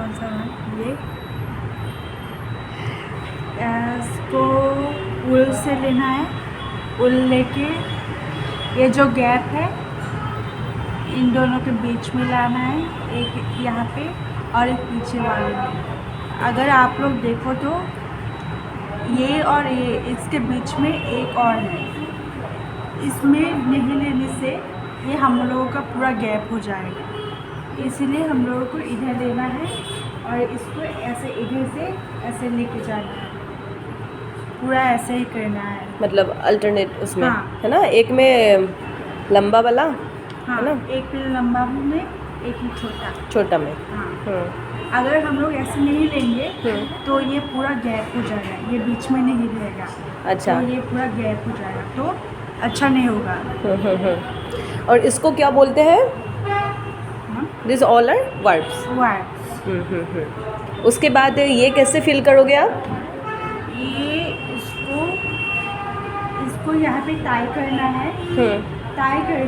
कौन सा है ये, इसको उल से लेना है। उल लेके ये जो गैप है इन दोनों के बीच में लाना है, एक यहाँ पे और एक पीछे वाले में। अगर आप लोग देखो तो ये और ये इसके बीच में एक और है, इसमें नहीं लेने से ये हम लोगों का पूरा गैप हो जाएगा, इसीलिए हम लोगों को इधर लेना है और इसको ऐसे इधर से ऐसे लेके जाना है, पूरा ऐसे ही करना है। मतलब अल्टरनेट उसमें हाँ। है ना, एक में लंबा वाला हाँ, है ना, एक लंबा में एक ही छोटा छोटा में। हाँ। अगर हम लोग ऐसे नहीं लेंगे तो ये पूरा गैप हो जाएगा, ये बीच में नहीं रहेगा। अच्छा। तो ये पूरा गैप हो जाएगा तो अच्छा नहीं होगा। और इसको क्या बोलते हैं? This all are verbs. Verbs. उसके बाद ये कैसे फिल करोगे आप? ये इसको यहाँ पे टाई करना है, टाई कर